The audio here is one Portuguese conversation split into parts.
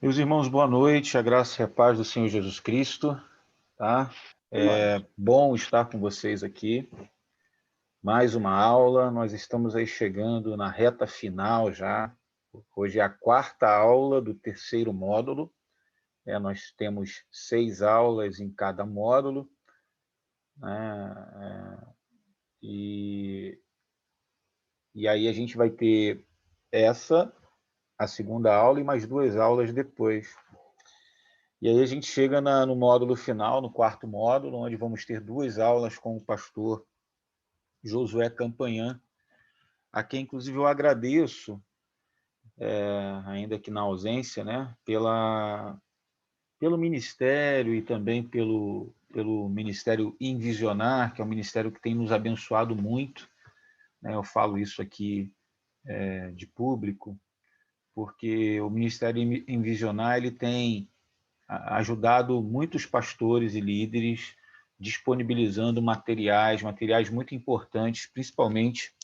Meus irmãos, boa noite, a graça e a paz do Senhor Jesus Cristo, tá? É bom estar com vocês aqui. Mais uma aula, nós estamos aí chegando na reta final já. Hoje é a quarta aula do terceiro módulo. Nós temos 6 aulas em cada módulo, né? E aí a gente vai ter a segunda aula, e mais 2 aulas depois. E aí a gente chega no módulo final, no quarto módulo, onde vamos ter 2 aulas com o pastor Josué Campanhã, a quem, inclusive, eu agradeço, ainda que na ausência, né, pelo ministério e também pelo Ministério Envisionar, que é um ministério que tem nos abençoado muito, né? Eu falo isso aqui de público, porque o Ministério Envisionar ele tem ajudado muitos pastores e líderes, disponibilizando materiais muito importantes, principalmente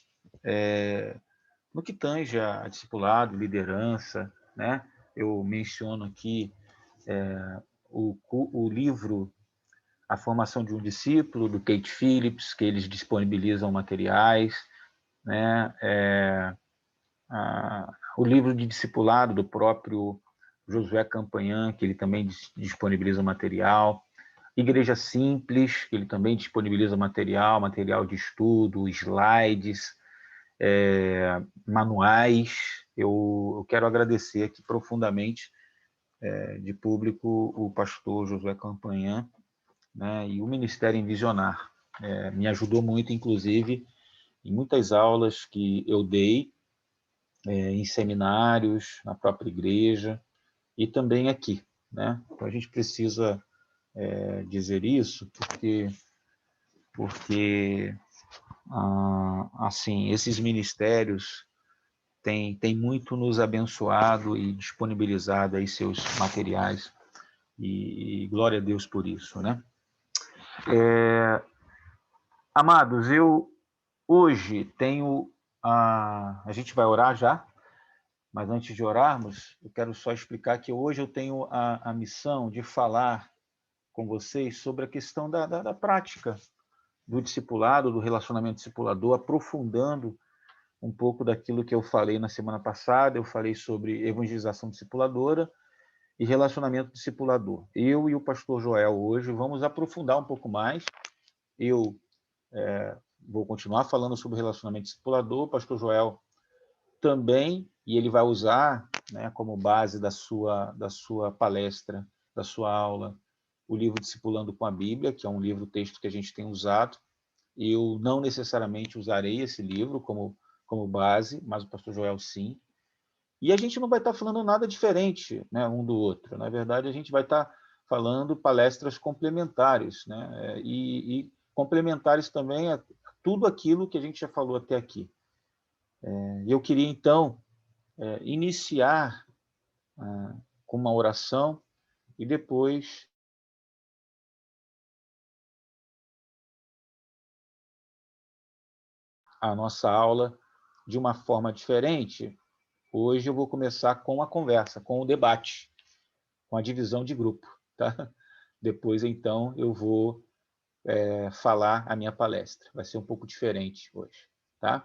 no que tange a discipulado, liderança, né? Eu menciono aqui o livro A Formação de um Discípulo, do Kate Phillips, que eles disponibilizam materiais, né? O livro de discipulado do próprio Josué Campanhã, que ele também disponibiliza material. Igreja Simples, que ele também disponibiliza material de estudo, slides, manuais. Eu quero agradecer aqui profundamente, de público, o pastor Josué Campanhã, né, e o Ministério Envisionar. Me ajudou muito, inclusive, em muitas aulas que eu dei, em seminários, na própria igreja, e também aqui, né? Então, a gente precisa dizer isso, porque assim, esses ministérios têm muito nos abençoado e disponibilizado aí seus materiais, e glória a Deus por isso, né? Amados, eu hoje tenho a gente vai orar já, mas antes de orarmos, eu quero só explicar que hoje eu tenho a missão de falar com vocês sobre a questão da prática do discipulado, do relacionamento discipulador, aprofundando um pouco daquilo que eu falei na semana passada. Eu falei sobre evangelização discipuladora e relacionamento discipulador. Eu e o pastor Joel hoje vamos aprofundar um pouco mais. Eu vou continuar falando sobre relacionamento discipulador, o pastor Joel também, e ele vai usar, né, como base da sua palestra, da sua aula, o livro Discipulando com a Bíblia, que é um livro-texto que a gente tem usado. Eu não necessariamente usarei esse livro como base, mas o pastor Joel sim. E a gente não vai estar falando nada diferente, né, um do outro. Na verdade, a gente vai estar falando palestras complementares, né, e complementares também a tudo aquilo que a gente já falou até aqui. E eu queria, então, iniciar com uma oração e depois a nossa aula de uma forma diferente. Hoje eu vou começar com a conversa, com o debate, com a divisão de grupo, tá? Depois, então, eu vou falar a minha palestra. Vai ser um pouco diferente hoje, tá?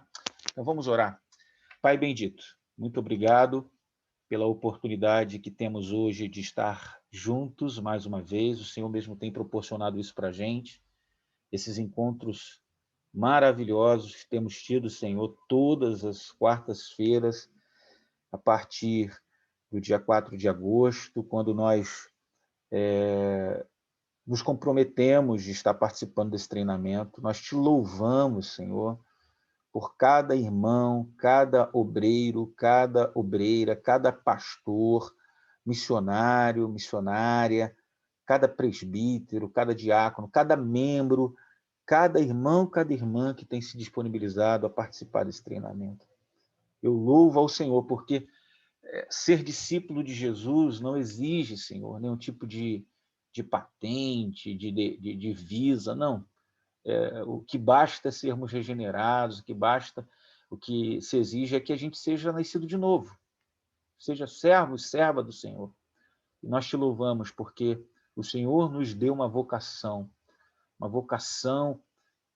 Então, vamos orar. Pai bendito, muito obrigado pela oportunidade que temos hoje de estar juntos mais uma vez. O Senhor mesmo tem proporcionado isso para a gente. Esses encontros maravilhosos que temos tido, Senhor, todas as quartas-feiras, a partir do dia 4 de agosto, quando nós nos comprometemos de estar participando desse treinamento. Nós te louvamos, Senhor, por cada irmão, cada obreiro, cada obreira, cada pastor, missionário, missionária, cada presbítero, cada diácono, cada membro, cada irmão, cada irmã que tem se disponibilizado a participar desse treinamento. Eu louvo ao Senhor, porque ser discípulo de Jesus não exige, Senhor, nenhum tipo de patente, de visa, não. O que basta é sermos regenerados, o que se exige é que a gente seja nascido de novo, seja servo e serva do Senhor. E nós te louvamos porque o Senhor nos deu uma vocação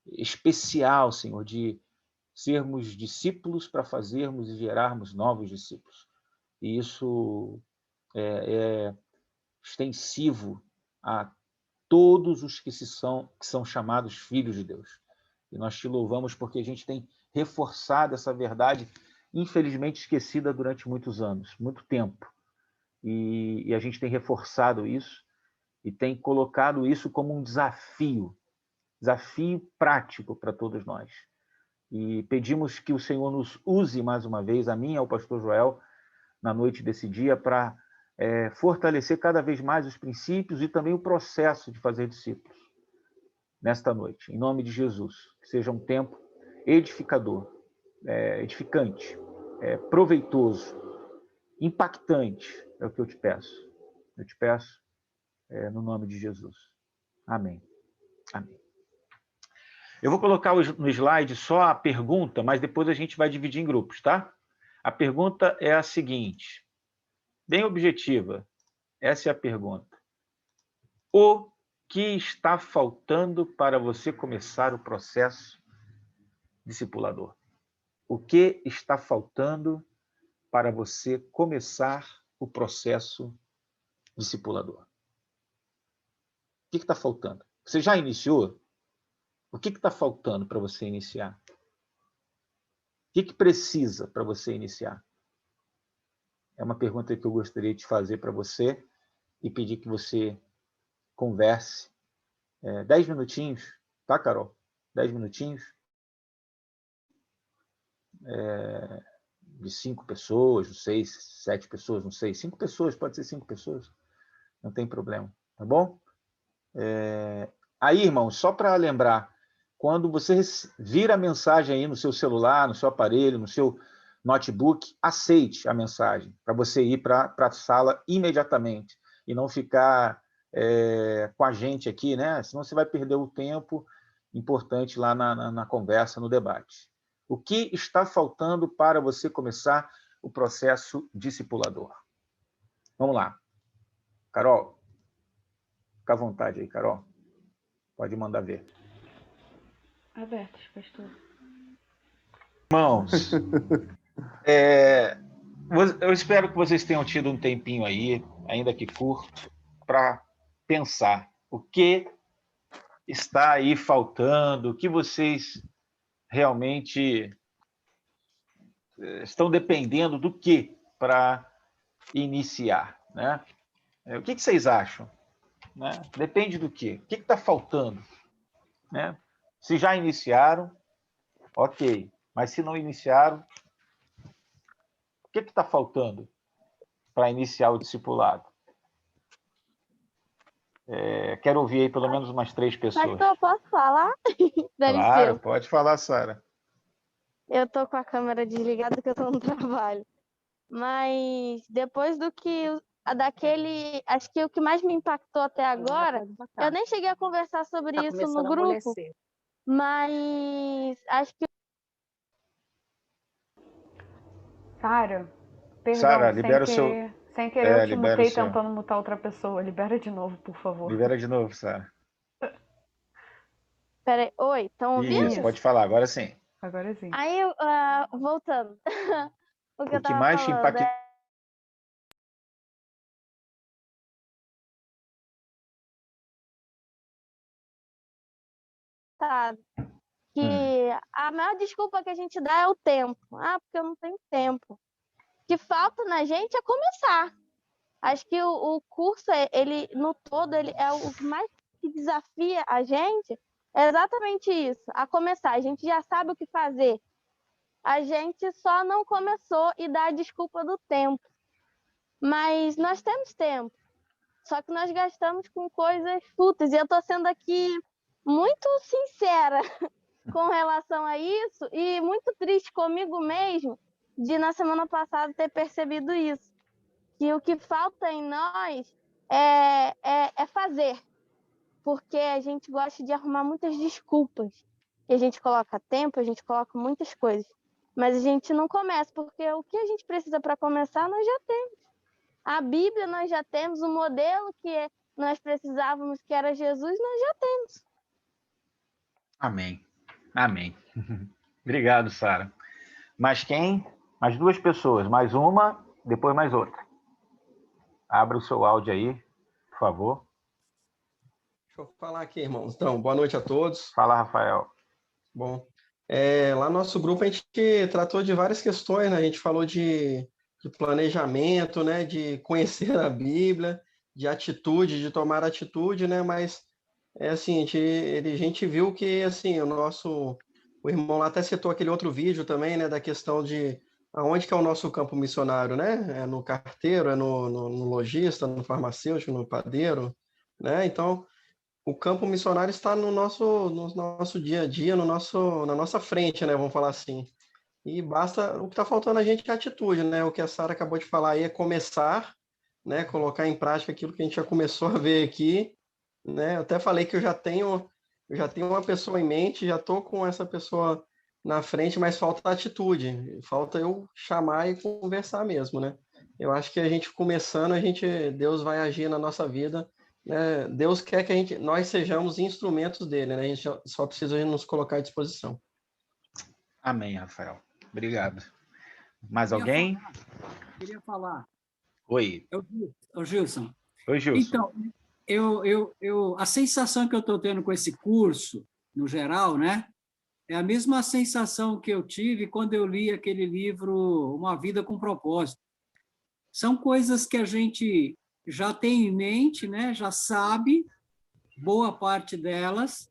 especial, Senhor, de sermos discípulos para fazermos e gerarmos novos discípulos. E isso é extensivo a todos os que são chamados filhos de Deus. E nós te louvamos porque a gente tem reforçado essa verdade, infelizmente esquecida durante muitos anos, muito tempo. E a gente tem reforçado isso e tem colocado isso como um desafio prático para todos nós. E pedimos que o Senhor nos use mais uma vez, a mim e ao pastor Joel, na noite desse dia, para fortalecer cada vez mais os princípios e também o processo de fazer discípulos nesta noite, em nome de Jesus. Que seja um tempo edificador, edificante, proveitoso, impactante, é o que eu te peço. Eu te peço no nome de Jesus. Amém. Amém. Eu vou colocar no slide só a pergunta, mas depois a gente vai dividir em grupos, tá? A pergunta é a seguinte, bem objetiva. Essa é a pergunta. O que está faltando para você começar o processo discipulador? O que está faltando para você começar o processo discipulador? O que está faltando? Você já iniciou? O que está faltando para você iniciar? O que precisa para você iniciar? É uma pergunta que eu gostaria de fazer para você e pedir que você converse 10 minutinhos, tá, Carol? 10 minutinhos de 5 pessoas, não sei, 7 pessoas, não sei, 5 pessoas, pode ser 5 pessoas, não tem problema, tá bom? Aí, irmão, só para lembrar, quando você vira a mensagem aí no seu celular, no seu aparelho, no seu notebook, aceite a mensagem, para você ir para a sala imediatamente e não ficar com a gente aqui, né? Senão você vai perder o tempo importante lá na conversa, no debate. O que está faltando para você começar o processo discipulador? Vamos lá. Carol, fica à vontade aí, Carol. Pode mandar ver. Abertos, pastor. Irmãos, eu espero que vocês tenham tido um tempinho aí, ainda que curto, para pensar o que está aí faltando, o que vocês realmente estão dependendo do que para iniciar, né? O que vocês acham? Né? Depende do quê? O que está faltando? Né? Se já iniciaram, ok. Mas se não iniciaram, o que está faltando para iniciar o discipulado? Quero ouvir aí pelo menos umas 3 pessoas. Pastor, posso falar? Claro, pode falar, Sara. Eu tô com a câmera desligada porque eu tô no trabalho. Mas depois daquele, acho que o que mais me impactou até agora, eu nem cheguei a conversar sobre isso no grupo, mas acho que... Sara, perdão, Sara, libera o seu... Sem querer eu te libera mutei tentando mutar outra pessoa. Libera de novo, por favor. Libera de novo, Sara. Peraí, oi, estão ouvindo? Isso, pode falar, agora sim. Agora sim. Aí, voltando, o que eu O que tava mais te falando impactou? Que a maior desculpa que a gente dá é o tempo. Ah, porque eu não tenho tempo. O que falta na gente é começar. Acho que o curso, ele no todo, ele é o que mais que desafia a gente, é exatamente isso, a começar. A gente já sabe o que fazer. A gente só não começou e dá a desculpa do tempo. Mas nós temos tempo. Só que nós gastamos com coisas fúteis. E eu estou sendo aqui muito sincera com relação a isso e muito triste comigo mesmo de, na semana passada, ter percebido isso. Que o que falta em nós é fazer. Porque a gente gosta de arrumar muitas desculpas. E a gente coloca tempo, a gente coloca muitas coisas. Mas a gente não começa, porque o que a gente precisa para começar, nós já temos. A Bíblia nós já temos, o modelo que nós precisávamos, que era Jesus, nós já temos. Amém. Amém. Obrigado, Sara. Mais quem? Mais duas pessoas. Mais uma, depois mais outra. Abra o seu áudio aí, por favor. Deixa eu falar aqui, irmãos. Então, boa noite a todos. Fala, Rafael. Bom, lá no nosso grupo a gente tratou de várias questões, né? A gente falou de planejamento, né? De conhecer a Bíblia, de atitude, de tomar atitude, né? Mas, assim, a gente viu que, assim, o irmão lá até citou aquele outro vídeo também, né? Da questão de aonde que é o nosso campo missionário, né? É no carteiro, é no lojista, no farmacêutico, no padeiro, né? Então, o campo missionário está no nosso dia a dia, na nossa frente, né? Vamos falar assim. E basta, o que está faltando a gente é atitude, né? O que a Sara acabou de falar aí é começar, né? Colocar em prática aquilo que a gente já começou a ver aqui, né? Eu até falei que eu já tenho uma pessoa em mente, já estou com essa pessoa na frente, mas falta atitude, falta eu chamar e conversar mesmo, né? Eu acho que a gente começando, Deus vai agir na nossa vida, né? Deus quer que nós sejamos instrumentos dele, né? A gente só precisa nos colocar à disposição. Amém, Rafael. Obrigado. Mais alguém? Queria falar. Oi. É o Gilson. Oi, Gilson. Então, a sensação que eu estou tendo com esse curso, no geral, né, é a mesma sensação que eu tive quando eu li aquele livro Uma Vida com Propósito. São coisas que a gente já tem em mente, né, já sabe, boa parte delas,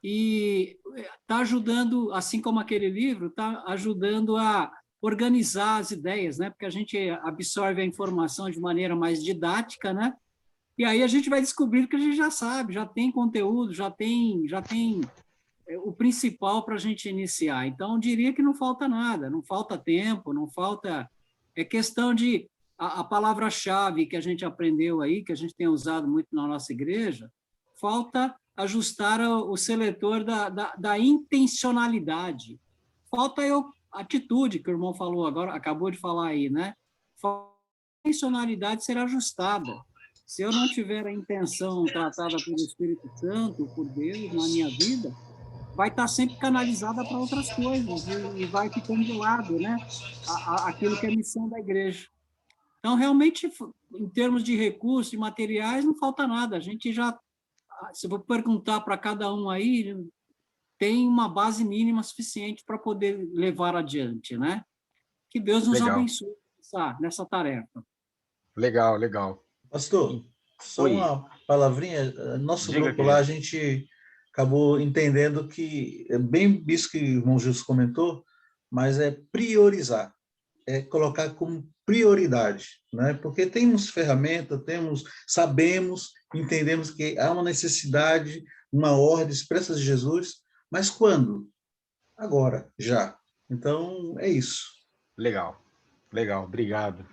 e está ajudando, assim como aquele livro, está ajudando a organizar as ideias, né? Porque a gente absorve a informação de maneira mais didática, né? E aí a gente vai descobrir que a gente já sabe, já tem conteúdo, já tem o principal para a gente iniciar. Então, eu diria que não falta nada, não falta tempo, não falta... É questão de... A palavra-chave que a gente aprendeu aí, que a gente tem usado muito na nossa igreja, falta ajustar o seletor da intencionalidade. Falta a atitude, que o irmão falou agora, acabou de falar aí, né? Falta a intencionalidade ser ajustada. Se eu não tiver a intenção tratada pelo Espírito Santo, por Deus, na minha vida, vai estar sempre canalizada para outras coisas e vai ficando de lado, né? Aquilo que é a missão da igreja. Então, realmente, em termos de recursos, de materiais, não falta nada. A gente já, se eu vou perguntar para cada um aí, tem uma base mínima suficiente para poder levar adiante, né? Que Deus nos abençoe nessa tarefa. Legal, legal. Pastor, só uma palavrinha. Nosso Diga, grupo lá, a gente acabou entendendo que é bem isso que o irmão Gilson comentou, mas é priorizar, é colocar como prioridade, né? Porque temos ferramenta, sabemos, entendemos que há uma necessidade, uma ordem expressa de Jesus, mas quando? Agora, já. Então, é isso. Legal, legal, obrigado.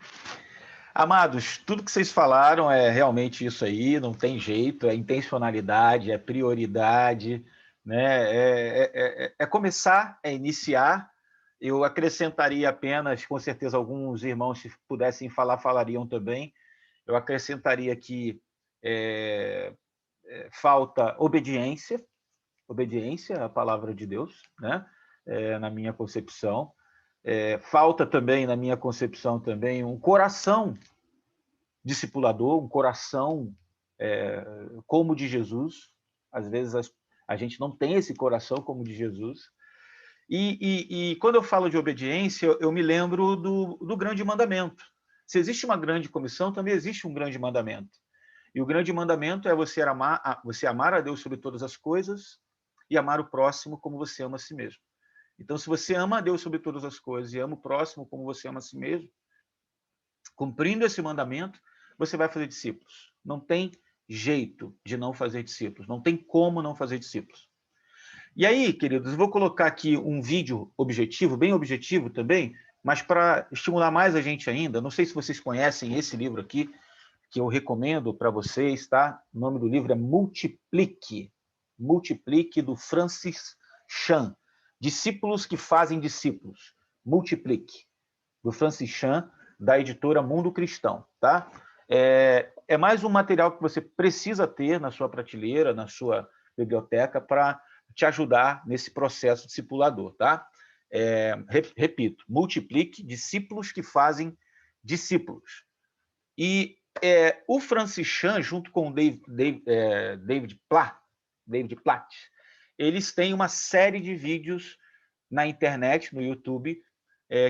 Amados, tudo que vocês falaram é realmente isso aí, não tem jeito, é intencionalidade, é prioridade, né? É começar, é iniciar. Eu acrescentaria apenas, com certeza alguns irmãos, se pudessem falar, falariam também, eu acrescentaria que falta obediência à palavra de Deus, né? Na minha concepção. Falta também, na minha concepção, também um coração discipulador, um coração como o de Jesus. Às vezes a gente não tem esse coração como o de Jesus. E quando eu falo de obediência, eu me lembro do grande mandamento. Se existe uma grande comissão, também existe um grande mandamento. E o grande mandamento é você amar a Deus sobre todas as coisas e amar o próximo como você ama a si mesmo. Então, se você ama a Deus sobre todas as coisas e ama o próximo como você ama a si mesmo, cumprindo esse mandamento, você vai fazer discípulos. Não tem jeito de não fazer discípulos. Não tem como não fazer discípulos. E aí, queridos, eu vou colocar aqui um vídeo objetivo, bem objetivo também, mas para estimular mais a gente ainda. Não sei se vocês conhecem esse livro aqui, que eu recomendo para vocês, tá? O nome do livro é Multiplique. Multiplique, do Francis Chan. Discípulos que fazem discípulos. Multiplique, do Francis Chan. da editora Mundo Cristão, tá? É mais um material que você precisa ter na sua prateleira, na sua biblioteca, para te ajudar nesse processo discipulador, tá? Repito, Multiplique, discípulos que fazem discípulos. E o Francis Chan, junto com o David Platt, eles têm uma série de vídeos na internet, no YouTube,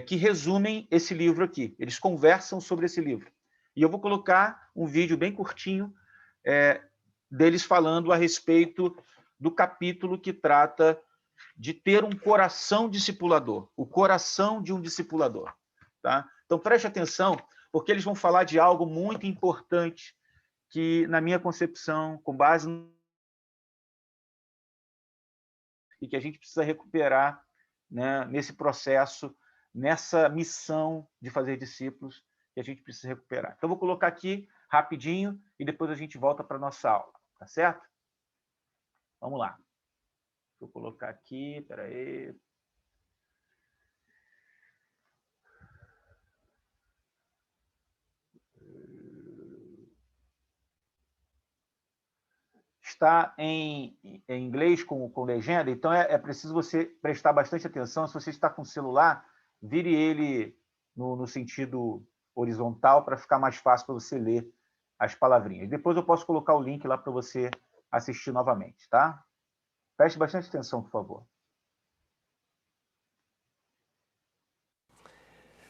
que resumem esse livro aqui. Eles conversam sobre esse livro. E eu vou colocar um vídeo bem curtinho deles falando a respeito do capítulo que trata de ter um coração discipulador, o coração de um discipulador. Tá? Então, preste atenção, porque eles vão falar de algo muito importante que, na minha concepção, com base e que a gente precisa recuperar, né, nesse processo, nessa missão de fazer discípulos, que a gente precisa recuperar. Então, vou colocar aqui rapidinho e depois a gente volta para a nossa aula, tá certo? Vamos lá. Vou colocar aqui, espera aí. Está em inglês com legenda, então é preciso você prestar bastante atenção. Se você está com o celular, vire ele no sentido horizontal para ficar mais fácil para você ler as palavrinhas. Depois eu posso colocar o link lá para você assistir novamente, tá? Preste bastante atenção, por favor.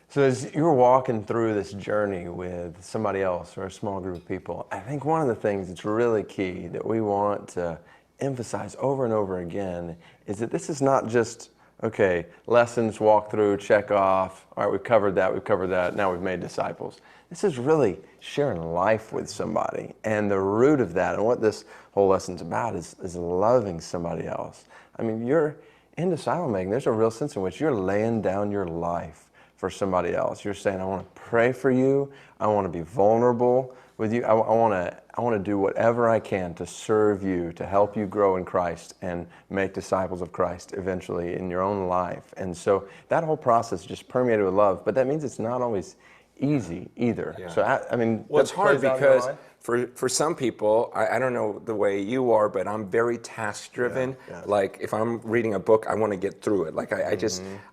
So as you're walking through this journey with somebody else or a small group of people, I think one of the things that's really key that we want to emphasize over and over again is that this is not just, okay, lessons, walk through, check off, all right, we've covered that, now we've made disciples. This is really sharing life with somebody, and the root of that, and what this whole lesson's about is loving somebody else. I mean, you're in disciple making, there's a real sense in which you're laying down your life for somebody else. You're saying, I want to pray for you. I want to be vulnerable with you. I want to do whatever I can to serve you, to help you grow in Christ and make disciples of Christ eventually in your own life. And so that whole process is just permeated with love, but that means it's not always easy either. Yeah. So I mean, well, it's hard because for for some people, I don't know the way you are, but I'm very task driven. Yeah. Like if I'm reading a book, I want to get through it. Like I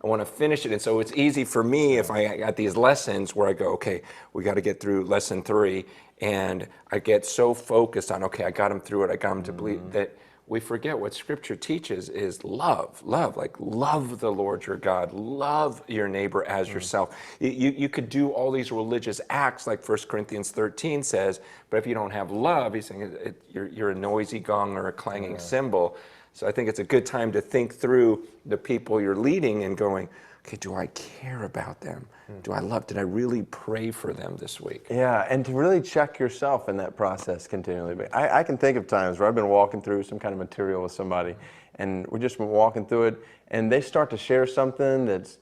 want to finish it. And so it's easy for me if I got these lessons where I go, okay, we got to get through lesson 3. And I get so focused on, okay, I got them through it. I got them to believe that we forget what Scripture teaches is love, like love the Lord your God, love your neighbor as yourself. You could do all these religious acts like 1 Corinthians 13 says, but if you don't have love, he's saying you're a noisy gong or a clanging cymbal. So I think it's a good time to think through the people you're leading and going, okay, do I care about them? Did I really pray for them this week? Yeah, and to really check yourself in that process continually. But I can think of times where I've been walking through some kind of material with somebody, and we've just been walking through it, and they start to share something that's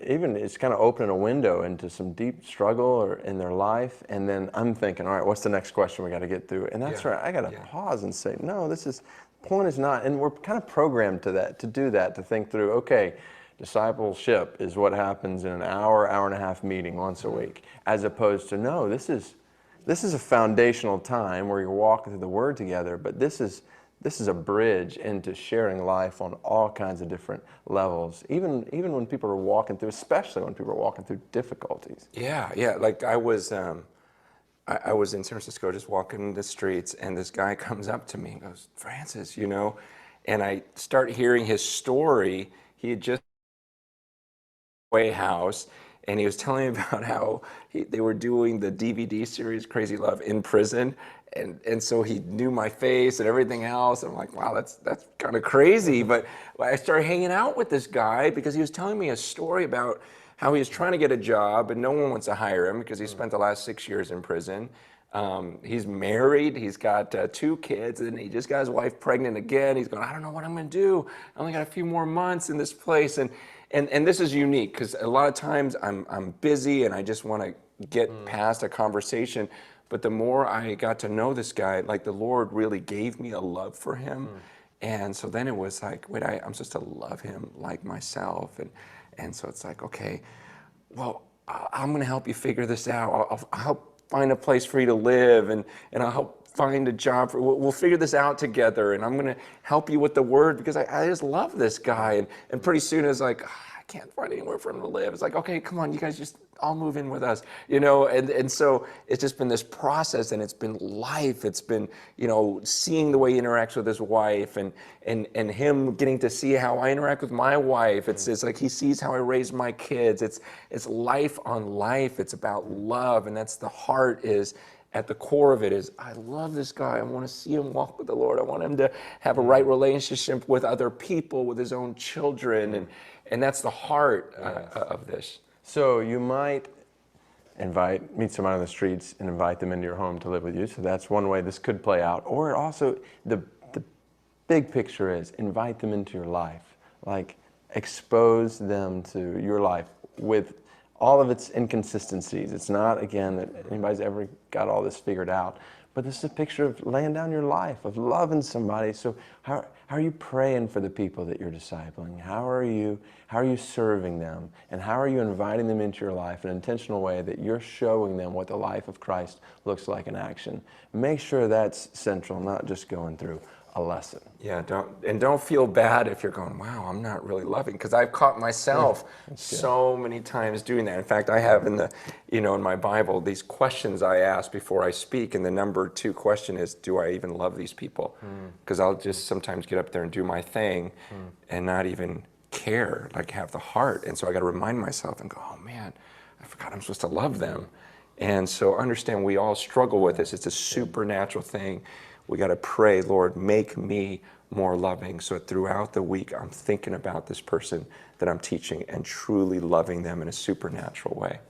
even, it's kind of opening a window into some deep struggle in their life, and then I'm thinking, all right, what's the next question we got to get through? And that's right, I got to pause and say, no, point is not, and we're kind of programmed to do that, to think through, okay, discipleship is what happens in an hour and a half meeting once a week, as opposed to, no, this is a foundational time where you're walking through the Word together, but this is a bridge into sharing life on all kinds of different levels, even when people are walking through, especially when people are walking through difficulties. Yeah. Like I was in San Francisco just walking the streets, and this guy comes up to me and goes, Francis, and I start hearing his story. He had just Way House, and he was telling me about how they were doing the DVD series Crazy Love in prison, and so he knew my face and everything else. I'm like, wow, that's kind of crazy. But I started hanging out with this guy because he was telling me a story about how he was trying to get a job and no one wants to hire him because he spent the last 6 years in prison. He's married, he's got 2 kids, and he just got his wife pregnant again. He's going, I don't know what I'm going to do. I only got a few more months in this place. And this is unique because a lot of times I'm busy and I just want to get past a conversation. But the more I got to know this guy, like the Lord really gave me a love for him. And so then it was like, wait, I'm supposed to love him like myself. And so it's like, okay, well, I'm going to help you figure this out. I'll help find a place for you to live, and I'll help find a job. We'll figure this out together, and I'm going to help you with the word because I just love this guy. And pretty soon it's like, I can't find anywhere for him to live. It's like, okay, come on, you guys just all move in with us, you know? And so it's just been this process, and it's been life. It's been, you know, seeing the way he interacts with his wife, and him getting to see how I interact with my wife. It's like he sees how I raise my kids. It's life on life. It's about love, and that's the heart is, at the core of it is, I love this guy. I want to see him walk with the Lord. I want him to have a right relationship with other people, with his own children, and that's the heart of this. So you might meet someone on the streets and invite them into your home to live with you. So that's one way this could play out. Or also, the big picture is invite them into your life. Like, expose them to your life with all of its inconsistencies. It's not, again, that anybody's ever got all this figured out. But this is a picture of laying down your life, of loving somebody. So how are you praying for the people that you're discipling? How are you serving them? And how are you inviting them into your life in an intentional way that you're showing them what the life of Christ looks like in action? Make sure that's central, not just going through a lesson. Yeah, don't feel bad if you're going, wow, I'm not really loving, because I've caught myself so many times doing that. In fact, I have in my Bible these questions I ask before I speak, and the number 2 question is, do I even love these people? Because I'll just sometimes get up there and do my thing and not even care, like have the heart. And so I got to remind myself and go, oh man, I forgot I'm supposed to love them. And so understand, we all struggle with this. It's a supernatural thing. We got to pray, Lord, make me more loving, so that throughout the week I'm thinking about this person that I'm teaching and truly loving them in a supernatural way.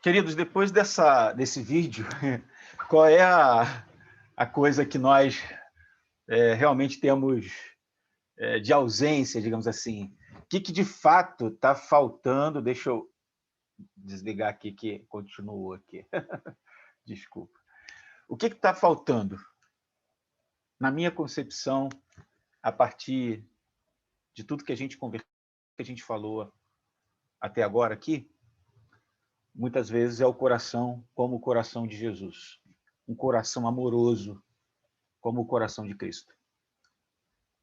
Queridos, depois desse vídeo, qual é a coisa que nós realmente temos de ausência, digamos assim? O que de fato está faltando? Deixa eu desligar aqui, que continuou aqui. Desculpa. O que está faltando? Na minha concepção, a partir de tudo que a gente conversou, que a gente falou até agora aqui, muitas vezes é o coração como o coração de Jesus. Um coração amoroso como o coração de Cristo.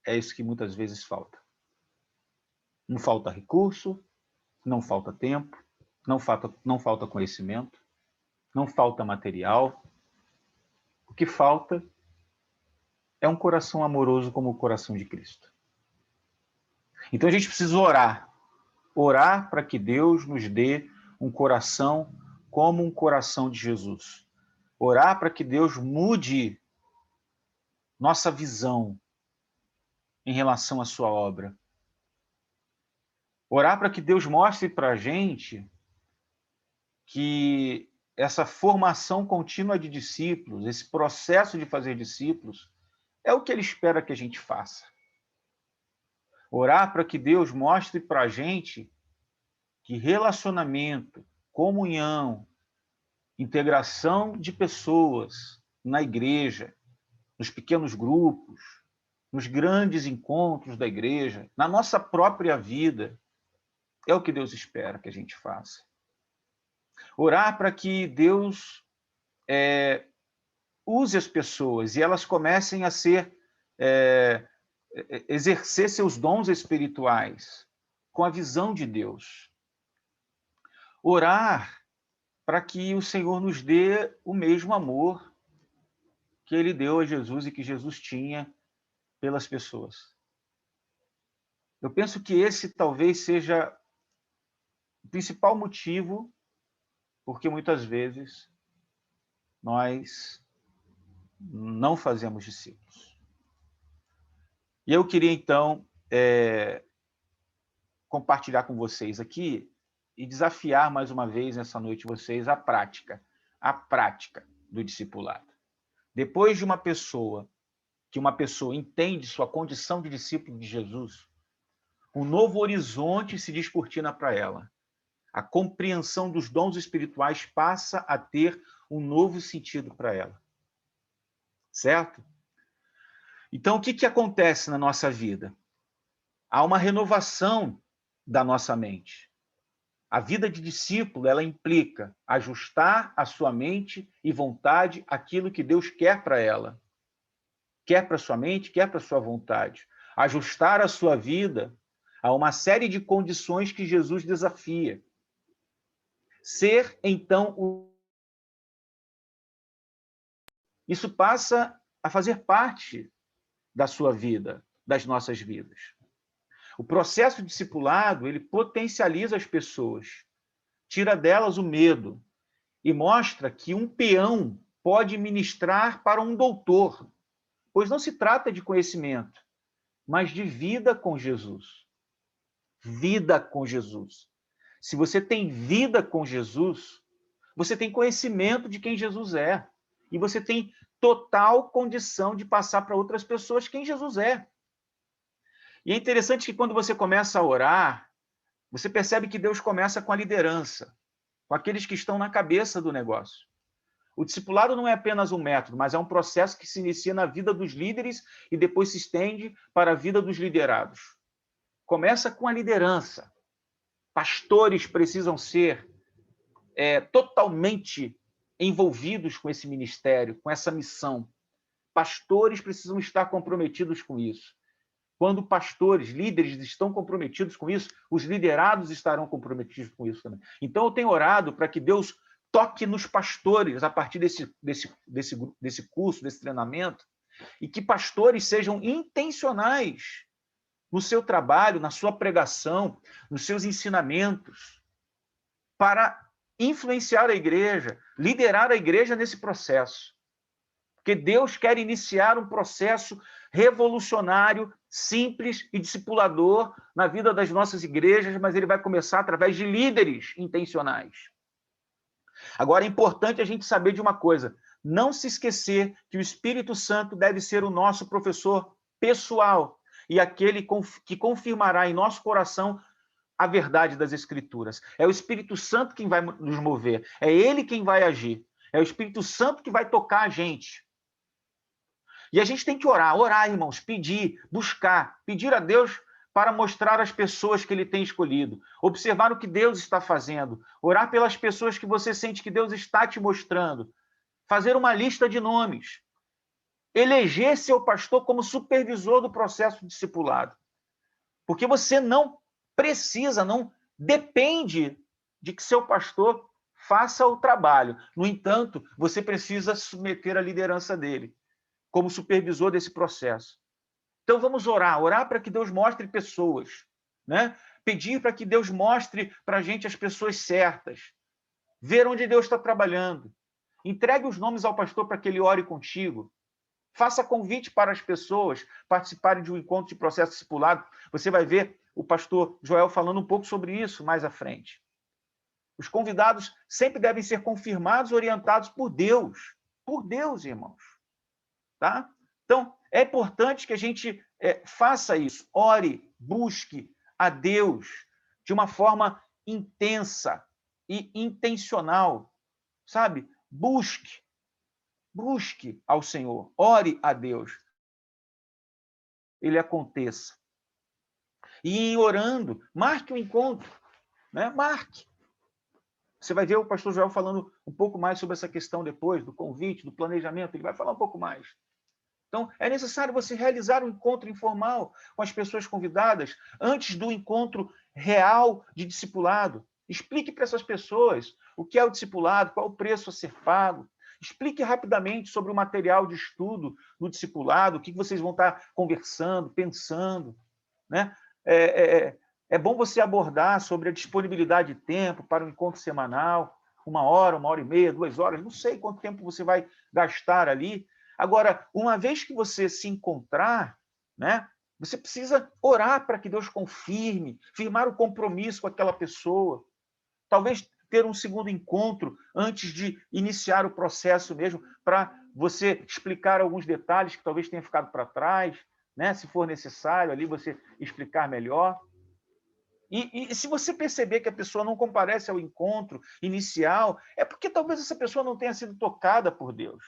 É isso que muitas vezes falta. Não falta recurso, não falta tempo, não falta conhecimento, não falta material. O que falta é um coração amoroso como o coração de Cristo. Então a gente precisa orar. Orar para que Deus nos dê um coração como um coração de Jesus. Orar para que Deus mude nossa visão em relação à sua obra. Orar para que Deus mostre para a gente que essa formação contínua de discípulos, esse processo de fazer discípulos, é o que Ele espera que a gente faça. Orar para que Deus mostre para a gente que relacionamento, comunhão, integração de pessoas na igreja, nos pequenos grupos, nos grandes encontros da igreja, na nossa própria vida, é o que Deus espera que a gente faça. Orar para que Deus use as pessoas e elas comecem a exercer seus dons espirituais com a visão de Deus. Orar para que o Senhor nos dê o mesmo amor que Ele deu a Jesus e que Jesus tinha pelas pessoas. Eu penso que esse talvez seja o principal motivo porque muitas vezes nós não fazemos discípulos. E eu queria, então, compartilhar com vocês aqui e desafiar mais uma vez nessa noite vocês a prática do discipulado. Depois de uma pessoa entende sua condição de discípulo de Jesus, um novo horizonte se descortina para ela. A compreensão dos dons espirituais passa a ter um novo sentido para ela. Certo? Então, o que acontece na nossa vida? há uma renovação da nossa mente. A vida de discípulo, ela implica ajustar a sua mente e vontade àquilo que Deus quer para ela. Quer para a sua mente, quer para a sua vontade. Ajustar a sua vida a uma série de condições que Jesus desafia. Ser, então, isso passa a fazer parte da sua vida, das nossas vidas. O processo discipulado, ele potencializa as pessoas, tira delas o medo e mostra que um peão pode ministrar para um doutor, pois não se trata de conhecimento, mas de vida com Jesus. Vida com Jesus. Se você tem vida com Jesus, você tem conhecimento de quem Jesus é. E você tem total condição de passar para outras pessoas quem Jesus é. E é interessante que quando você começa a orar, você percebe que Deus começa com a liderança, com aqueles que estão na cabeça do negócio. O discipulado não é apenas um método, mas é um processo que se inicia na vida dos líderes e depois se estende para a vida dos liderados. Começa com a liderança. Pastores precisam ser totalmente envolvidos com esse ministério, com essa missão. Pastores precisam estar comprometidos com isso. Quando pastores, líderes estão comprometidos com isso, os liderados estarão comprometidos com isso também. Então, eu tenho orado para que Deus toque nos pastores a partir desse curso, desse treinamento, e que pastores sejam intencionais no seu trabalho, na sua pregação, nos seus ensinamentos, para influenciar a igreja, liderar a igreja nesse processo. Porque Deus quer iniciar um processo revolucionário, simples e discipulador na vida das nossas igrejas, mas ele vai começar através de líderes intencionais. Agora, é importante a gente saber de uma coisa, não se esquecer que o Espírito Santo deve ser o nosso professor pessoal, e aquele que confirmará em nosso coração a verdade das Escrituras. É o Espírito Santo quem vai nos mover, é ele quem vai agir, é o Espírito Santo que vai tocar a gente. E a gente tem que orar, irmãos, pedir, buscar, pedir a Deus para mostrar às pessoas que ele tem escolhido, observar o que Deus está fazendo, orar pelas pessoas que você sente que Deus está te mostrando, fazer uma lista de nomes, eleger seu pastor como supervisor do processo discipulado. Porque você não precisa, não depende de que seu pastor faça o trabalho. No entanto, você precisa submeter a liderança dele como supervisor desse processo. Então vamos orar para que Deus mostre pessoas, né? Pedir para que Deus mostre para a gente as pessoas certas, ver onde Deus está trabalhando. Entregue os nomes ao pastor para que ele ore contigo. Faça convite para as pessoas participarem de um encontro de processo discipulado. Você vai ver o pastor Joel falando um pouco sobre isso mais à frente. Os convidados sempre devem ser confirmados, orientados por Deus. Por Deus, irmãos. Tá? Então, é importante que a gente faça isso. Ore, busque a Deus de uma forma intensa e intencional. Sabe? Busque ao Senhor, ore a Deus. Ele aconteça. E em orando, marque o encontro, né? Marque. Você vai ver o pastor Joel falando um pouco mais sobre essa questão depois, do convite, do planejamento, ele vai falar um pouco mais. Então, é necessário você realizar um encontro informal com as pessoas convidadas antes do encontro real de discipulado. Explique para essas pessoas o que é o discipulado, qual é o preço a ser pago. Explique rapidamente sobre o material de estudo no discipulado, o que vocês vão estar conversando, pensando. Né? É bom você abordar sobre a disponibilidade de tempo para um encontro semanal, 1 hora, 1h30, 2 horas, não sei quanto tempo você vai gastar ali. Agora, uma vez que você se encontrar, né, você precisa orar para que Deus confirme, firmar o compromisso com aquela pessoa. Talvez ter um segundo encontro antes de iniciar o processo mesmo, para você explicar alguns detalhes que talvez tenham ficado para trás, né? Se for necessário, ali você explicar melhor. E se você perceber que a pessoa não comparece ao encontro inicial, é porque talvez essa pessoa não tenha sido tocada por Deus.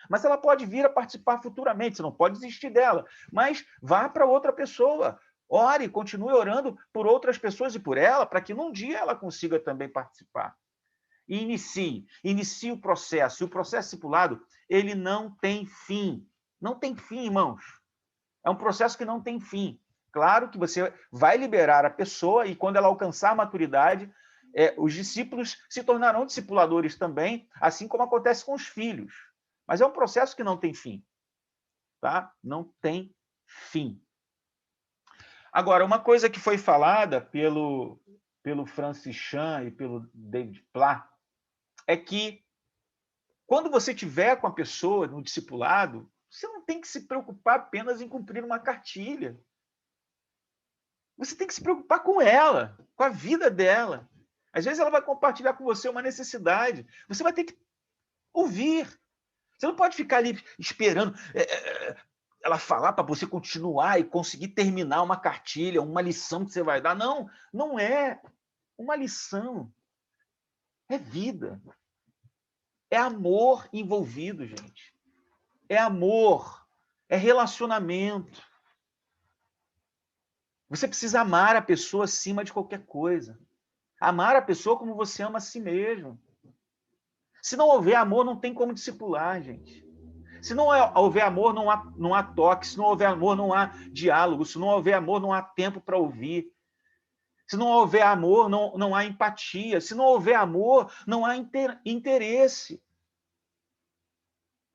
Mas ela pode vir a participar futuramente, você não pode desistir dela. Mas vá para outra pessoa, Ore, continue orando por outras pessoas e por ela, para que num dia ela consiga também participar. E inicie o processo. E o processo discipulado, ele não tem fim. Não tem fim, irmãos. É um processo que não tem fim. Claro que você vai liberar a pessoa e quando ela alcançar a maturidade, os discípulos se tornarão discipuladores também, assim como acontece com os filhos. Mas é um processo que não tem fim. Tá? Não tem fim. Agora, uma coisa que foi falada pelo Francis Chan e pelo David Platt é que quando você estiver com a pessoa no discipulado, você não tem que se preocupar apenas em cumprir uma cartilha. Você tem que se preocupar com ela, com a vida dela. Às vezes ela vai compartilhar com você uma necessidade. Você vai ter que ouvir. Você não pode ficar ali esperando ela falar para você continuar e conseguir terminar uma cartilha, uma lição que você vai dar. Não, não é uma lição. É vida. É amor envolvido, gente. É amor. É relacionamento. Você precisa amar a pessoa acima de qualquer coisa. Amar a pessoa como você ama a si mesmo. Se não houver amor, não tem como discipular, gente. Se não houver amor, não há toque. Se não houver amor, não há diálogo. Se não houver amor, não há tempo para ouvir. Se não houver amor, não há empatia. Se não houver amor, não há interesse.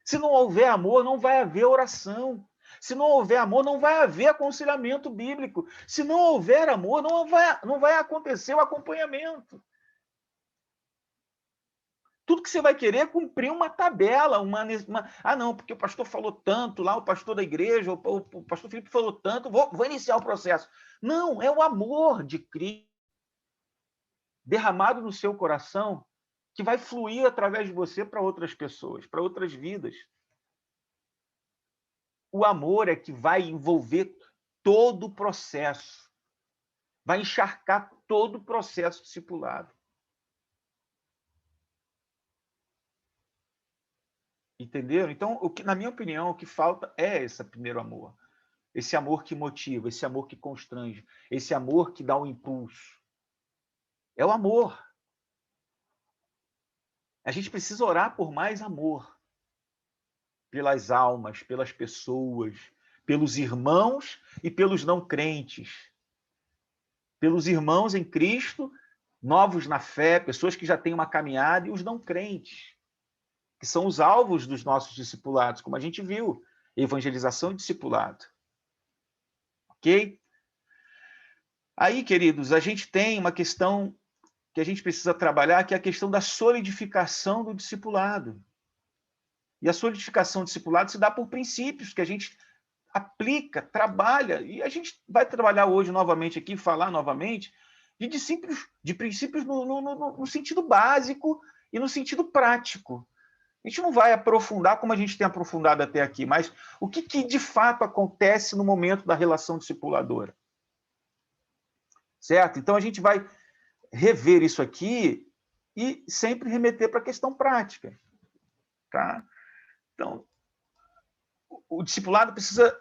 Se não houver amor, não vai haver oração. Se não houver amor, não vai haver aconselhamento bíblico. Se não houver amor, não vai acontecer o acompanhamento. Tudo que você vai querer é cumprir uma tabela, não, porque o pastor falou tanto, lá o pastor da igreja, o pastor Felipe falou tanto, vou iniciar o processo. Não, é o amor de Cristo derramado no seu coração que vai fluir através de você para outras pessoas, para outras vidas. O amor é que vai envolver todo o processo, vai encharcar todo o processo discipulado. Entenderam? Então, na minha opinião, o que falta é esse primeiro amor. Esse amor que motiva, esse amor que constrange, esse amor que dá o impulso. É o amor. A gente precisa orar por mais amor. Pelas almas, pelas pessoas, pelos irmãos e pelos não crentes. Pelos irmãos em Cristo, novos na fé, pessoas que já têm uma caminhada, e os não crentes, que são os alvos dos nossos discipulados, como a gente viu, evangelização e discipulado. Ok? Aí, queridos, a gente tem uma questão que a gente precisa trabalhar, que é a questão da solidificação do discipulado. E a solidificação do discipulado se dá por princípios que a gente aplica, trabalha, e a gente vai trabalhar hoje novamente aqui, falar novamente, de princípios no sentido básico e no sentido prático. A gente não vai aprofundar como a gente tem aprofundado até aqui, mas o que de fato acontece no momento da relação discipuladora? Certo? Então, a gente vai rever isso aqui e sempre remeter para a questão prática. Tá? Então, o discipulado precisa,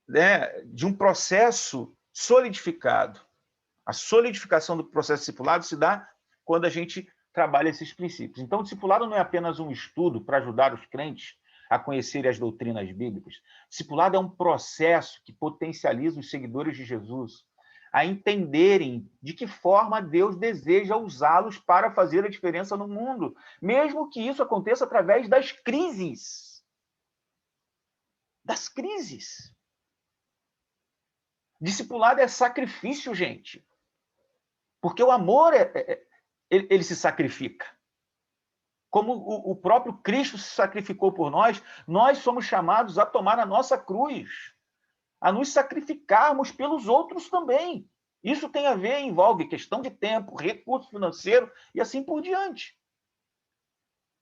né, de um processo solidificado. A solidificação do processo discipulado se dá quando a gente trabalha esses princípios. Então, o discipulado não é apenas um estudo para ajudar os crentes a conhecerem as doutrinas bíblicas. O discipulado é um processo que potencializa os seguidores de Jesus a entenderem de que forma Deus deseja usá-los para fazer a diferença no mundo, mesmo que isso aconteça através das crises. Das crises. Discipulado é sacrifício, gente. Porque o amor ele se sacrifica. Como o próprio Cristo se sacrificou por nós, nós somos chamados a tomar a nossa cruz, a nos sacrificarmos pelos outros também. Isso tem a ver, envolve questão de tempo, recurso financeiro e assim por diante.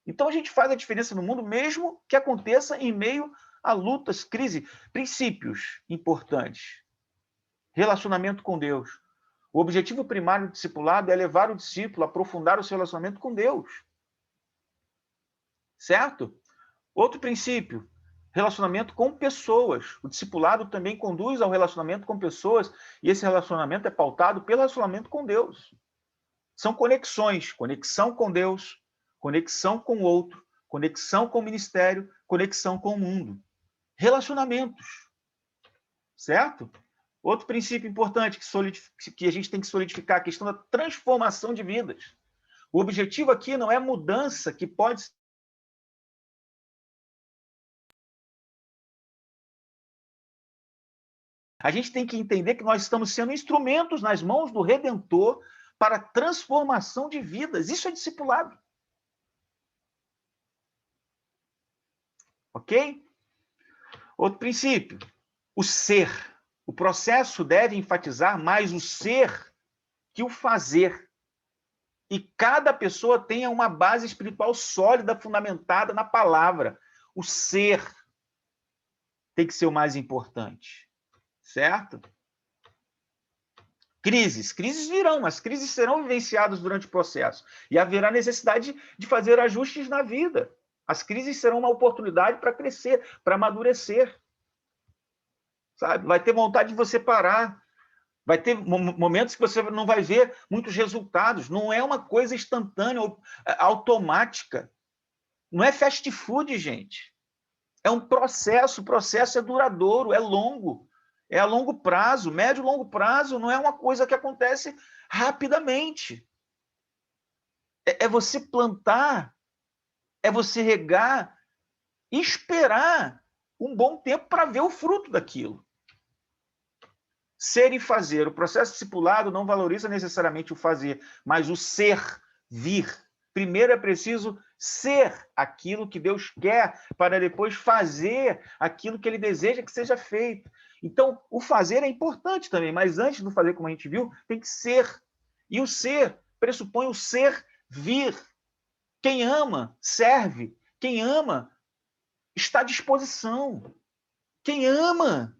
Então a gente faz a diferença no mundo, mesmo que aconteça em meio a lutas, crise, princípios importantes. Relacionamento com Deus. O objetivo primário do discipulado é levar o discípulo a aprofundar o seu relacionamento com Deus. Certo? Outro princípio, Relacionamento com pessoas. O discipulado também conduz ao relacionamento com pessoas, e esse relacionamento é pautado pelo relacionamento com Deus. São conexões, conexão com Deus, conexão com o outro, conexão com o ministério, conexão com o mundo. Relacionamentos. Certo? Outro princípio importante que a gente tem que solidificar, a questão da transformação de vidas. O objetivo aqui não é mudança que pode ser. A gente tem que entender que nós estamos sendo instrumentos nas mãos do Redentor para a transformação de vidas. Isso é discipulado. Ok? Outro princípio, o ser. O processo deve enfatizar mais o ser que o fazer. E cada pessoa tenha uma base espiritual sólida, fundamentada na palavra. O ser tem que ser o mais importante. Certo? Crises virão, mas crises serão vivenciadas durante o processo. E haverá necessidade de fazer ajustes na vida. As crises serão uma oportunidade para crescer, para amadurecer. Sabe? Vai ter vontade de você parar. Vai ter momentos que você não vai ver muitos resultados. Não é uma coisa instantânea, automática. Não é fast food, gente. É um processo. O processo é duradouro, é longo. É a longo prazo, médio e longo prazo, não é uma coisa que acontece rapidamente. É você plantar, é você regar, e esperar um bom tempo para ver o fruto daquilo. Ser e fazer. O processo discipulado não valoriza necessariamente o fazer, mas o ser, vir. Primeiro é preciso ser aquilo que Deus quer, para depois fazer aquilo que Ele deseja que seja feito. Então, o fazer é importante também, mas antes do fazer, como a gente viu, tem que ser. E o ser pressupõe o ser vir. Quem ama, serve. Quem ama, está à disposição. Quem ama,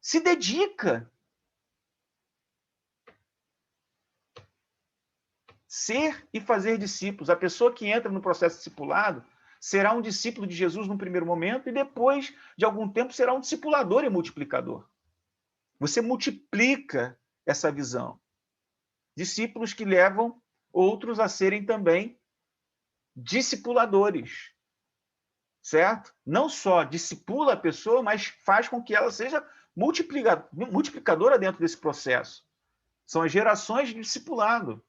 se dedica. Ser e fazer discípulos. A pessoa que entra no processo discipulado será um discípulo de Jesus no primeiro momento e depois de algum tempo será um discipulador e multiplicador. Você multiplica essa visão. Discípulos que levam outros a serem também discipuladores. Certo? Não só discipula a pessoa, mas faz com que ela seja multiplicadora dentro desse processo. São as gerações de discipulado.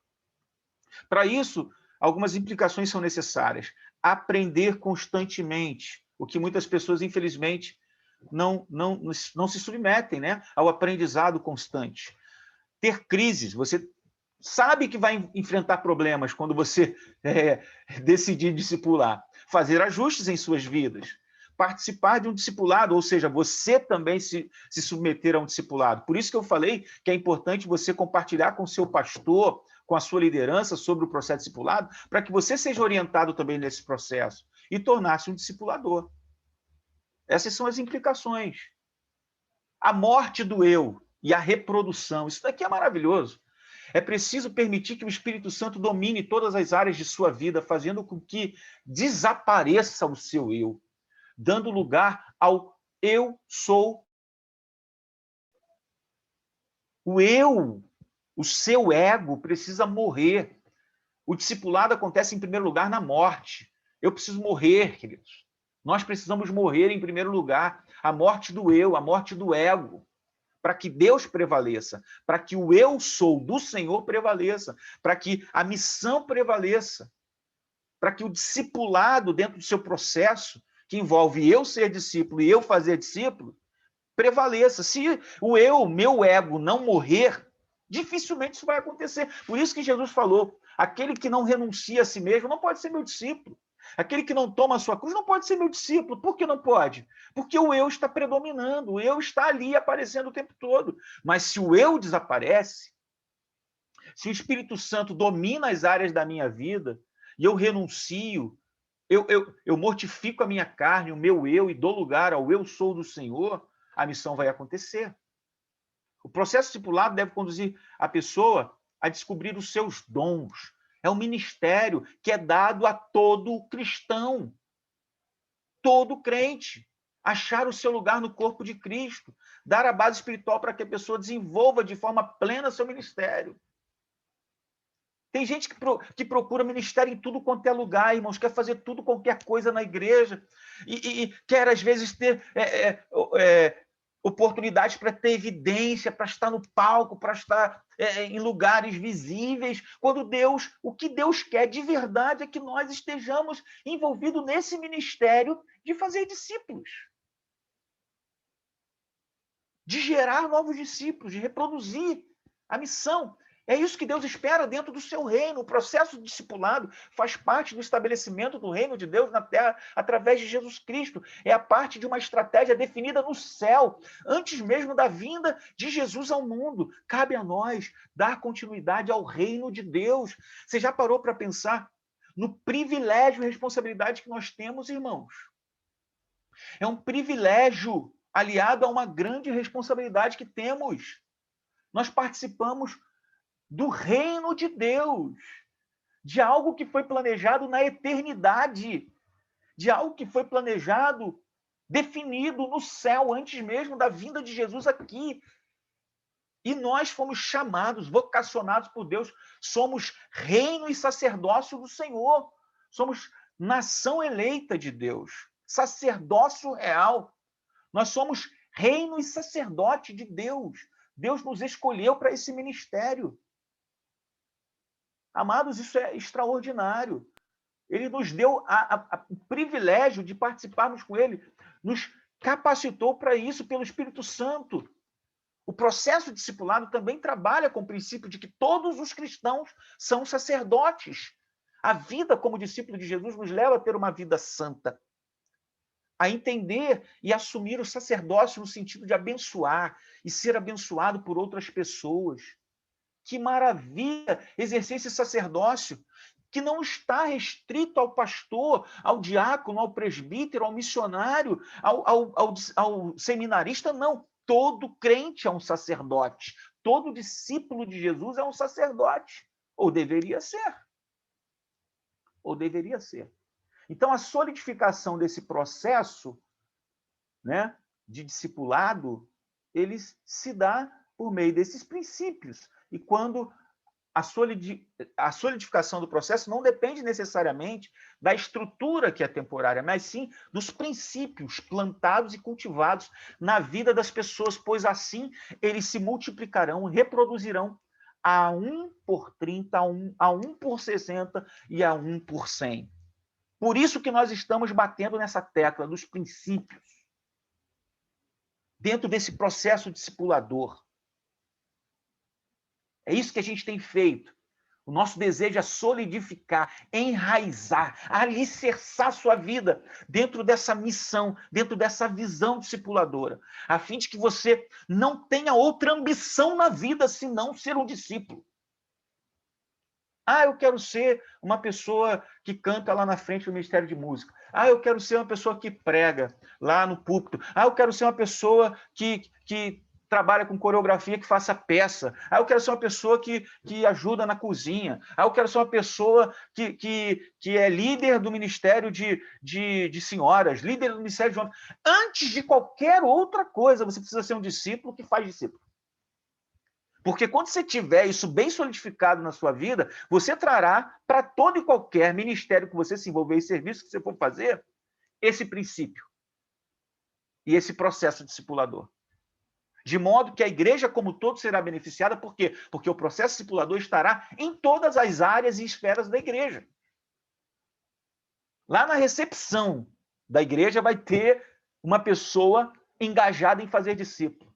Para isso, algumas implicações são necessárias. Aprender constantemente, o que muitas pessoas, infelizmente, não se submetem, né, ao aprendizado constante. Ter crises, você sabe que vai enfrentar problemas quando você decidir discipular. Fazer ajustes em suas vidas. Participar de um discipulado, ou seja, você também se submeter a um discipulado. Por isso que eu falei que é importante você compartilhar com o seu pastor, com a sua liderança sobre o processo discipulado, para que você seja orientado também nesse processo e tornar-se um discipulador. Essas são as implicações. A morte do eu e a reprodução. Isso daqui é maravilhoso. É preciso permitir que o Espírito Santo domine todas as áreas de sua vida, fazendo com que desapareça o seu eu, dando lugar ao eu sou. O eu, o seu ego precisa morrer. O discipulado acontece em primeiro lugar na morte. Eu preciso morrer, queridos. Nós precisamos morrer em primeiro lugar. A morte do eu, a morte do ego. Para que Deus prevaleça, para que o eu sou do Senhor prevaleça, para que a missão prevaleça, para que o discipulado dentro do seu processo, que envolve eu ser discípulo e eu fazer discípulo, prevaleça. Se o eu, meu ego, não morrer, dificilmente isso vai acontecer. Por isso que Jesus falou, aquele que não renuncia a si mesmo não pode ser meu discípulo. Aquele que não toma a sua cruz não pode ser meu discípulo. Por que não pode? Porque o eu está predominando, o eu está ali aparecendo o tempo todo. Mas se o eu desaparece, se o Espírito Santo domina as áreas da minha vida, e eu renuncio, eu mortifico a minha carne, o meu eu, e dou lugar ao eu sou do Senhor, a missão vai acontecer. O processo discipulado deve conduzir a pessoa a descobrir os seus dons. É um ministério que é dado a todo cristão, todo crente. achar o seu lugar no corpo de Cristo, dar a base espiritual para que a pessoa desenvolva de forma plena seu ministério. Tem gente que procura ministério em tudo quanto é lugar, irmãos, quer fazer tudo, qualquer coisa na igreja, e quer, às vezes, ter oportunidades para ter evidência, para estar no palco, para estar em lugares visíveis, quando o que Deus quer de verdade é que nós estejamos envolvidos nesse ministério de fazer discípulos, de gerar novos discípulos, de reproduzir a missão. É isso que Deus espera dentro do seu reino. O processo de discipulado faz parte do estabelecimento do reino de Deus na terra através de Jesus Cristo. É a parte de uma estratégia definida no céu, antes mesmo da vinda de Jesus ao mundo. Cabe a nós dar continuidade ao reino de Deus. Você já parou para pensar no privilégio e responsabilidade que nós temos, irmãos? É um privilégio aliado a uma grande responsabilidade que temos. Nós participamos do reino de Deus, de algo que foi planejado na eternidade, de algo que foi planejado, definido no céu, antes mesmo da vinda de Jesus aqui. E nós fomos chamados, vocacionados por Deus, somos reino e sacerdócio do Senhor, somos nação eleita de Deus, sacerdócio real. Nós somos reino e sacerdote de Deus. Deus nos escolheu para esse ministério. Amados, isso é extraordinário. Ele nos deu o privilégio de participarmos com ele, nos capacitou para isso pelo Espírito Santo. O processo discipulado também trabalha com o princípio de que todos os cristãos são sacerdotes. A vida como discípulo de Jesus nos leva a ter uma vida santa, a entender e assumir o sacerdócio no sentido de abençoar e ser abençoado por outras pessoas. Que maravilha exercer esse sacerdócio, que não está restrito ao pastor, ao diácono, ao presbítero, ao missionário, ao seminarista, não. Todo crente é um sacerdote. Todo discípulo de Jesus é um sacerdote. Ou deveria ser. Ou deveria ser. Então, a solidificação desse processo, né, de discipulado, ele se dá por meio desses princípios. E quando a solidificação do processo não depende necessariamente da estrutura que é temporária, mas sim dos princípios plantados e cultivados na vida das pessoas, pois assim eles se multiplicarão, reproduzirão a 1 por 30, a 1 por 60 e a 1 por 100. Por isso que nós estamos batendo nessa tecla dos princípios, dentro desse processo discipulador. É isso que a gente tem feito. O nosso desejo é solidificar, enraizar, alicerçar sua vida dentro dessa missão, dentro dessa visão discipuladora, a fim de que você não tenha outra ambição na vida senão ser um discípulo. Ah, eu quero ser uma pessoa que canta lá na frente do Ministério de Música. Ah, eu quero ser uma pessoa que prega lá no púlpito. Ah, eu quero ser uma pessoa que trabalha com coreografia, que faça peça. Ah, eu quero ser uma pessoa que ajuda na cozinha. Ah, eu quero ser uma pessoa que é líder do Ministério de Senhoras, líder do Ministério de Homens. Antes de qualquer outra coisa, você precisa ser um discípulo que faz discípulo. Porque quando você tiver isso bem solidificado na sua vida, você trará para todo e qualquer ministério que você se envolver e serviço que você for fazer, esse princípio e esse processo discipulador. De modo que a igreja como todo será beneficiada, por quê? Porque o processo discipulador estará em todas as áreas e esferas da igreja. Lá na recepção da igreja vai ter uma pessoa engajada em fazer discípulo.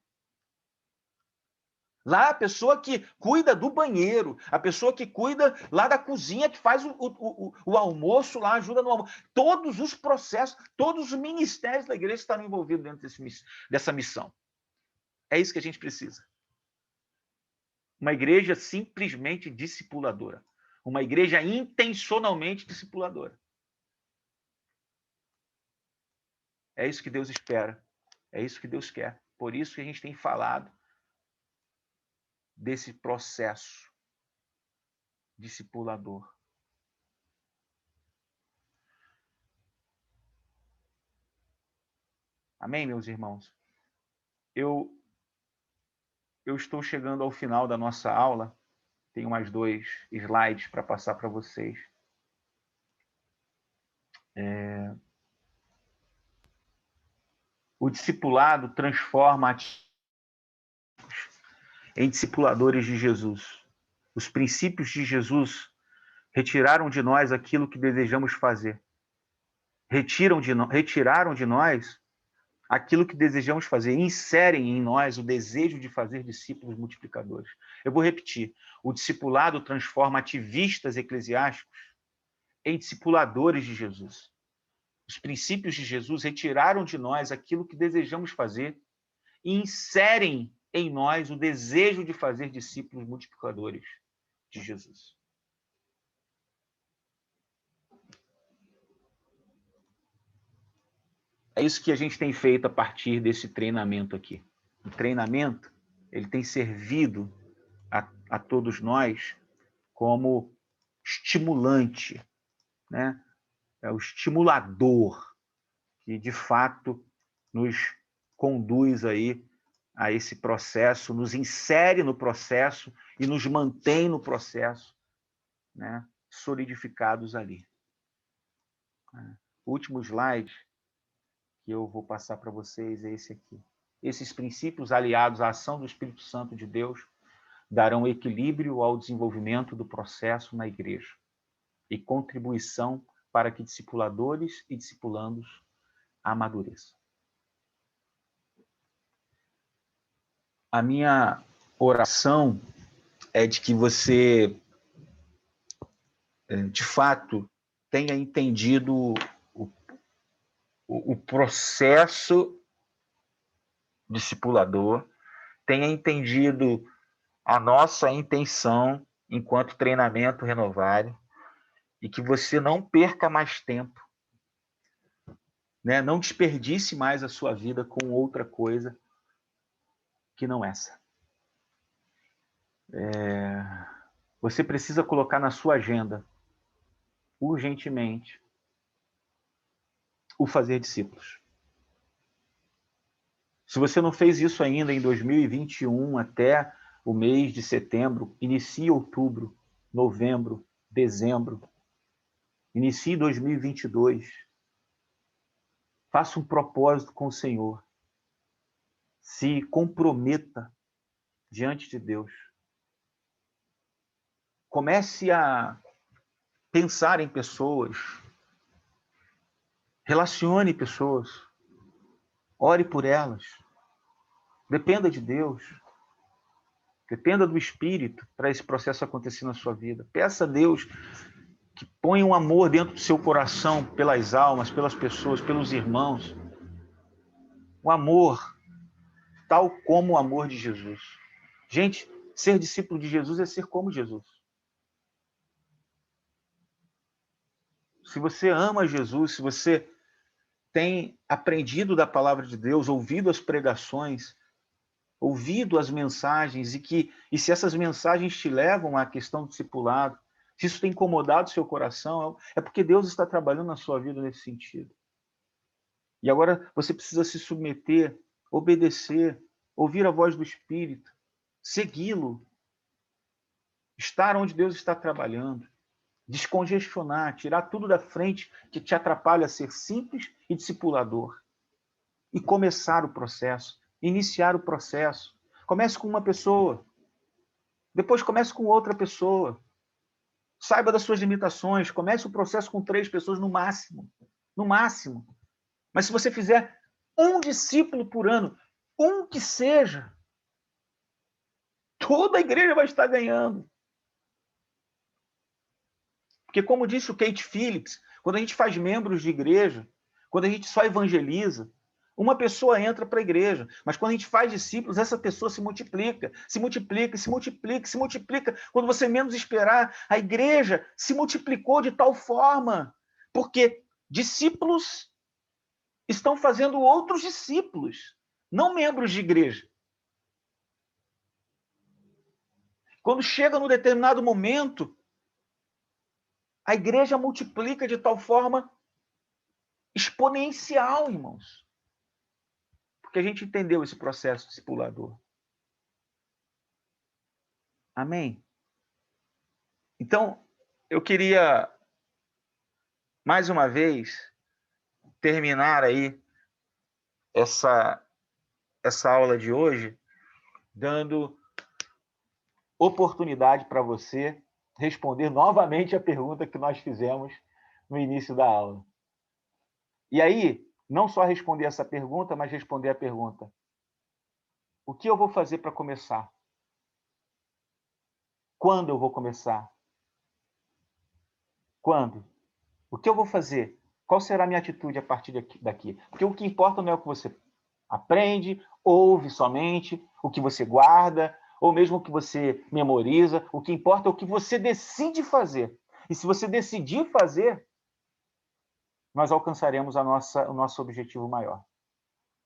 Lá a pessoa que cuida do banheiro, a pessoa que cuida lá da cozinha, que faz o almoço lá, ajuda no almoço. Todos os processos, todos os ministérios da igreja estarão envolvidos dentro dessa missão. É isso que a gente precisa. Uma igreja simplesmente discipuladora. Uma igreja intencionalmente discipuladora. É isso que Deus espera. É isso que Deus quer. Por isso que a gente tem falado desse processo discipulador. Amém, meus irmãos? Eu estou chegando ao final da nossa aula. Tenho mais 2 slides para passar para vocês. O discipulado transforma em discipuladores de Jesus. Os princípios de Jesus retiraram de nós aquilo que desejamos fazer. Retiraram de nós aquilo que desejamos fazer. Inserem em nós o desejo de fazer discípulos multiplicadores. Eu vou repetir. O discipulado transforma ativistas eclesiásticos em discipuladores de Jesus. Os princípios de Jesus retiraram de nós aquilo que desejamos fazer e inserem em nós o desejo de fazer discípulos multiplicadores de Jesus. É isso que a gente tem feito a partir desse treinamento aqui. O treinamento, ele tem servido a todos nós como estimulante, né? É o estimulador que, de fato, nos conduz aí a esse processo, nos insere no processo e nos mantém no processo, né? Solidificados ali. O último slide que eu vou passar para vocês é esse aqui. Esses princípios aliados à ação do Espírito Santo de Deus darão equilíbrio ao desenvolvimento do processo na igreja e contribuição para que discipuladores e discipulandos amadureçam. A minha oração é de que você, de fato, tenha entendido o processo discipulador, tenha entendido a nossa intenção enquanto treinamento Renovário, e que você não perca mais tempo, né? Não desperdice mais a sua vida com outra coisa que não essa. Você precisa colocar na sua agenda, urgentemente, o fazer discípulos. Se você não fez isso ainda em 2021, até o mês de setembro, inicie outubro, novembro, dezembro, inicie 2022. Faça um propósito com o Senhor. Se comprometa diante de Deus. Comece a pensar em pessoas. Relacione pessoas. Ore por elas. Dependa de Deus. Dependa do Espírito para esse processo acontecer na sua vida. Peça a Deus que ponha um amor dentro do seu coração pelas almas, pelas pessoas, pelos irmãos. O amor, tal como o amor de Jesus. Gente, ser discípulo de Jesus é ser como Jesus. Se você ama Jesus, se você tem aprendido da palavra de Deus, ouvido as pregações, ouvido as mensagens, e se essas mensagens te levam à questão do discipulado, se isso tem incomodado seu coração, é porque Deus está trabalhando na sua vida nesse sentido. E agora você precisa se submeter, obedecer, ouvir a voz do Espírito, segui-lo, estar onde Deus está trabalhando, descongestionar, tirar tudo da frente que te atrapalha a ser simples e discipulador. E começar o processo, iniciar o processo. Comece com uma pessoa, depois comece com outra pessoa. Saiba das suas limitações, comece o processo com 3 pessoas no máximo. No máximo. Mas se você fizer um discípulo por ano, um que seja, toda a igreja vai estar ganhando. Porque, como disse o Kate Phillips, quando a gente faz membros de igreja, quando a gente só evangeliza, uma pessoa entra para a igreja, mas quando a gente faz discípulos, essa pessoa se multiplica, se multiplica, se multiplica, se multiplica. Quando você menos esperar, a igreja se multiplicou de tal forma, porque discípulos estão fazendo outros discípulos, não membros de igreja. Quando chega num determinado momento, a igreja multiplica de tal forma exponencial, irmãos. Porque a gente entendeu esse processo discipulador. Amém? Então, eu queria, mais uma vez, terminar aí essa aula de hoje, dando oportunidade para você responder novamente a pergunta que nós fizemos no início da aula. E aí, não só responder essa pergunta, mas responder a pergunta: o que eu vou fazer para começar? Quando eu vou começar? Quando? O que eu vou fazer? Qual será a minha atitude a partir daqui? Porque o que importa não é o que você aprende, ouve somente, o que você guarda, ou mesmo o que você memoriza. O que importa é o que você decide fazer. E se você decidir fazer, nós alcançaremos o nosso objetivo maior.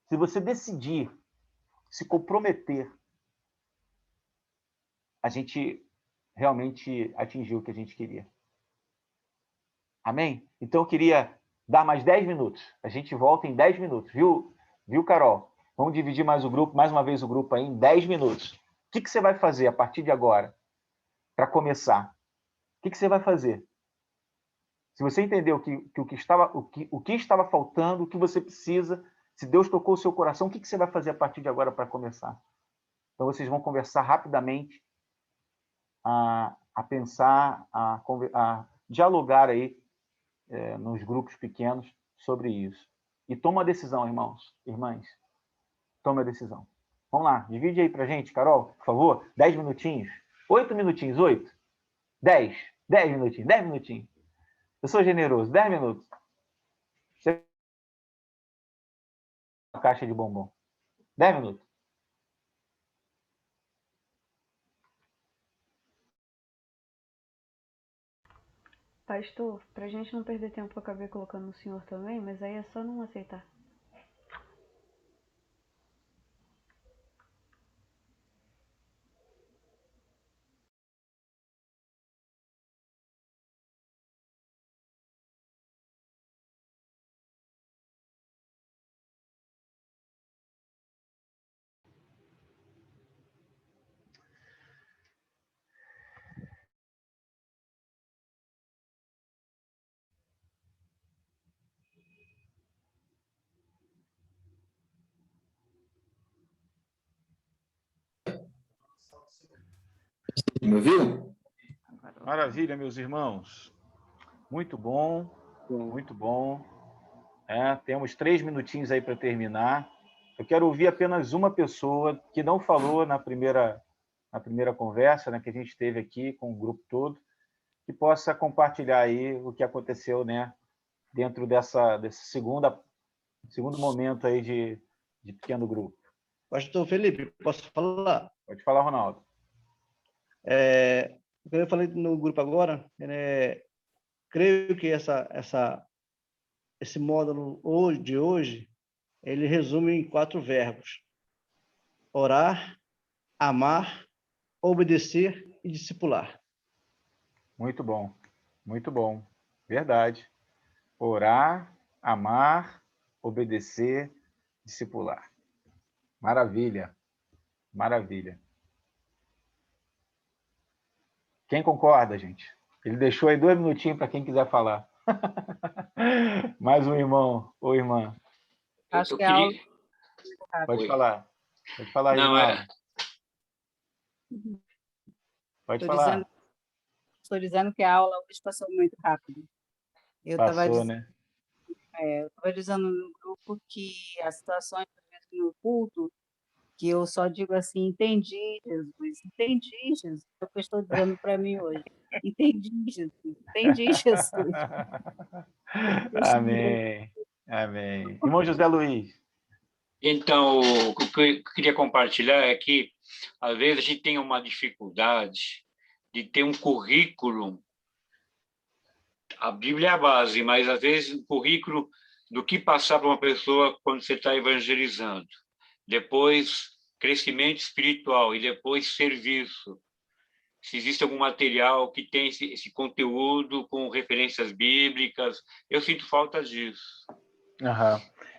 Se você decidir se comprometer, a gente realmente atingiu o que a gente queria. Amém? Então, eu queria dar mais 10 minutos. A gente volta em 10 minutos. Viu, Carol? Vamos dividir mais uma vez o grupo aí em 10 minutos. O que você vai fazer a partir de agora para começar? O que você vai fazer? Se você entendeu o que estava faltando, o que você precisa, se Deus tocou o seu coração, o que você vai fazer a partir de agora para começar? Então, vocês vão conversar rapidamente, a pensar, a dialogar aí nos grupos pequenos sobre isso. E toma a decisão, irmãos, irmãs. Toma a decisão. Vamos lá, divide aí pra gente, Carol, por favor. 10 minutinhos. 8 minutinhos, 8. 10. 10 minutinhos, 10 minutinhos. Eu sou generoso, 10 minutos. Uma caixa de bombom. 10 minutos. Pastor, pra gente não perder tempo, eu acabei colocando o senhor também, mas aí é só não aceitar. Me ouviu? Maravilha, meus irmãos. Muito bom, muito bom. Temos 3 minutinhos aí para terminar. Eu quero ouvir apenas uma pessoa que não falou na primeira conversa, né, que a gente teve aqui com o grupo todo, que possa compartilhar aí o que aconteceu, né, dentro desse segundo momento aí de pequeno grupo. Pastor Felipe, posso falar? Pode falar, Ronaldo. O que eu falei no grupo agora, creio que esse módulo de hoje, ele resume em 4 verbos: orar, amar, obedecer e discipular. Muito bom, muito bom. Verdade. Orar, amar, obedecer, discipular. Maravilha, maravilha. Quem concorda, gente? Ele deixou aí 2 minutinhos para quem quiser falar. Mais um irmão ou irmã. Acho que é algo... Pode falar. Pode falar, Reginaldo. Pode falar. Estou dizendo que a aula hoje passou muito rápido. Passou, né? Eu estava dizendo no grupo que as situações no culto, que eu só digo assim, entendi, Jesus, é o que eu estou dizendo para mim hoje. Entendi, Jesus. Amém, amém. Irmão José Luiz. Então, o que eu queria compartilhar é que, às vezes, a gente tem uma dificuldade de ter um currículo. A Bíblia é a base, mas, às vezes, um currículo do que passar para uma pessoa quando você está evangelizando. Depois, crescimento espiritual e depois serviço. Se existe algum material que tem esse conteúdo com referências bíblicas, eu sinto falta disso. Uhum.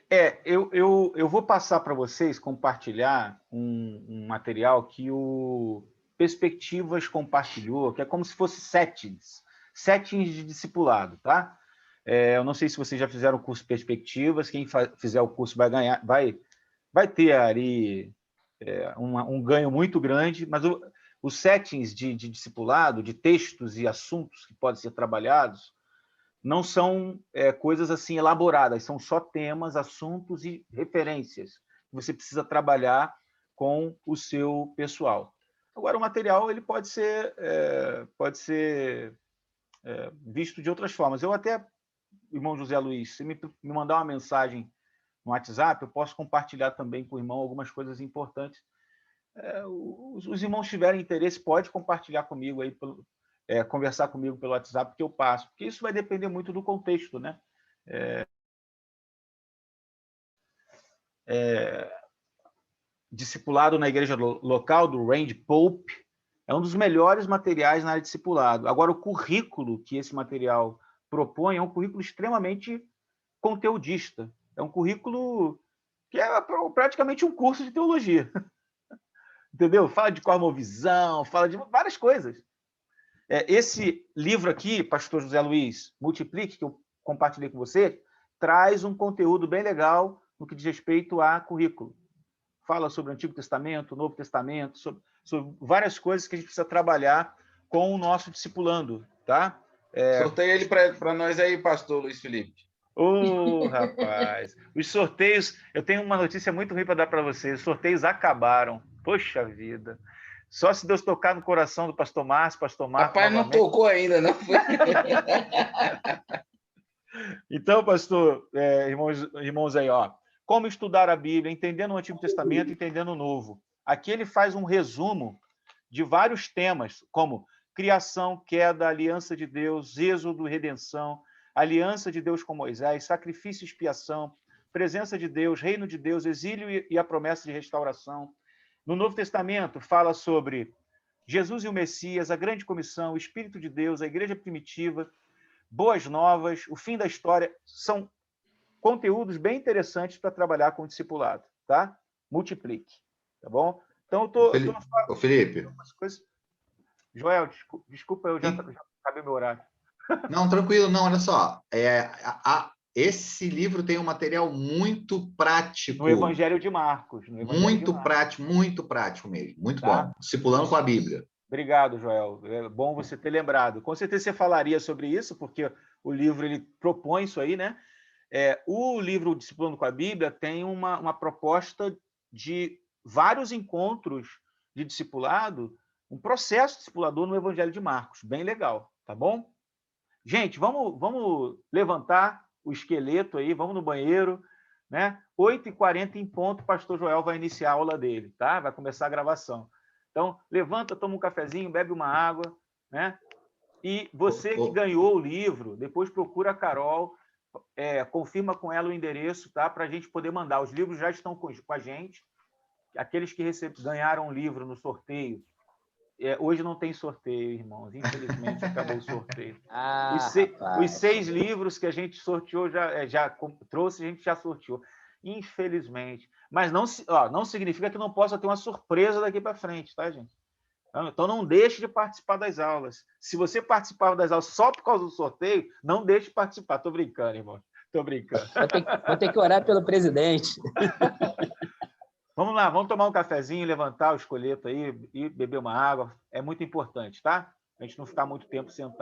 Eu vou passar para vocês compartilhar um material que o Perspectivas compartilhou, que é como se fosse settings de discipulado, tá? Eu não sei se vocês já fizeram o curso Perspectivas, quem fizer o curso vai ganhar, vai ter ali um ganho muito grande, mas os settings de discipulado, de textos e assuntos que podem ser trabalhados, não são coisas assim elaboradas, são só temas, assuntos e referências que você precisa trabalhar com o seu pessoal. Agora, o material ele pode ser visto de outras formas. Eu até, irmão José Luiz, se me mandar uma mensagem no WhatsApp, eu posso compartilhar também com o irmão algumas coisas importantes. Os irmãos tiverem interesse, pode compartilhar comigo aí, conversar comigo pelo WhatsApp, que eu passo, porque isso vai depender muito do contexto, né? Discipulado na igreja local, do Randy Pope, é um dos melhores materiais na área de discipulado. Agora, o currículo que esse material propõe é um currículo extremamente conteudista. É um currículo que é praticamente um curso de teologia. Entendeu? Fala de cosmovisão, fala de várias coisas. Esse livro aqui, Pastor José Luiz, Multiplique, que eu compartilhei com você, traz um conteúdo bem legal no que diz respeito a currículo. Fala sobre o Antigo Testamento, o Novo Testamento, sobre várias coisas que a gente precisa trabalhar com o nosso discipulando, tá? Sorteia ele para nós aí, pastor Luiz Felipe. Rapaz, os sorteios, eu tenho uma notícia muito ruim para dar para vocês, os sorteios acabaram, poxa vida, só se Deus tocar no coração do pastor Márcio, Rapaz, novamente. Não tocou ainda, não foi? Então, pastor, irmãos aí, ó, como estudar a Bíblia, entendendo o Antigo Testamento, entendendo o Novo. Aqui ele faz um resumo de vários temas, como criação, queda, aliança de Deus, êxodo, redenção, aliança de Deus com Moisés, sacrifício e expiação, presença de Deus, reino de Deus, exílio e a promessa de restauração. No Novo Testamento, fala sobre Jesus e o Messias, a grande comissão, o Espírito de Deus, a igreja primitiva, boas novas, o fim da história. São conteúdos bem interessantes para trabalhar com o discipulado, tá? Multiplique, tá bom? Então, eu tô Felipe. Joel, desculpa, eu já acabei meu horário. Não, tranquilo, não, olha só. Esse livro tem um material muito prático. No Evangelho de Marcos. Muito prático mesmo. Muito bom. Discipulando com a Bíblia. Obrigado, Joel. É bom você ter lembrado. Com certeza você falaria sobre isso, porque o livro ele propõe isso aí, né? O livro Discipulando com a Bíblia tem uma proposta de vários encontros de discipulado, um processo discipulador no Evangelho de Marcos. Bem legal, tá bom? Gente, vamos levantar o esqueleto aí, vamos no banheiro, né? 8h40 em ponto, o pastor Joel vai iniciar a aula dele, tá? Vai começar a gravação. Então, levanta, toma um cafezinho, bebe uma água, né? E você que ganhou o livro, depois procura a Carol, confirma com ela o endereço, tá? Para a gente poder mandar. Os livros já estão com a gente. Aqueles que ganharam o livro no sorteio, hoje não tem sorteio, irmãos. Infelizmente, acabou o sorteio. Os 6 livros que a gente sorteou, já trouxe, a gente já sorteou. Infelizmente. Mas não significa que não possa ter uma surpresa daqui para frente, tá, gente? Então, não deixe de participar das aulas. Se você participava das aulas só por causa do sorteio, não deixe de participar. Estou brincando, irmão. Estou brincando. Vou ter que orar pelo presidente. Vamos lá, vamos tomar um cafezinho, levantar o esqueleto aí e beber uma água. É muito importante, tá? A gente não ficar muito tempo sentado.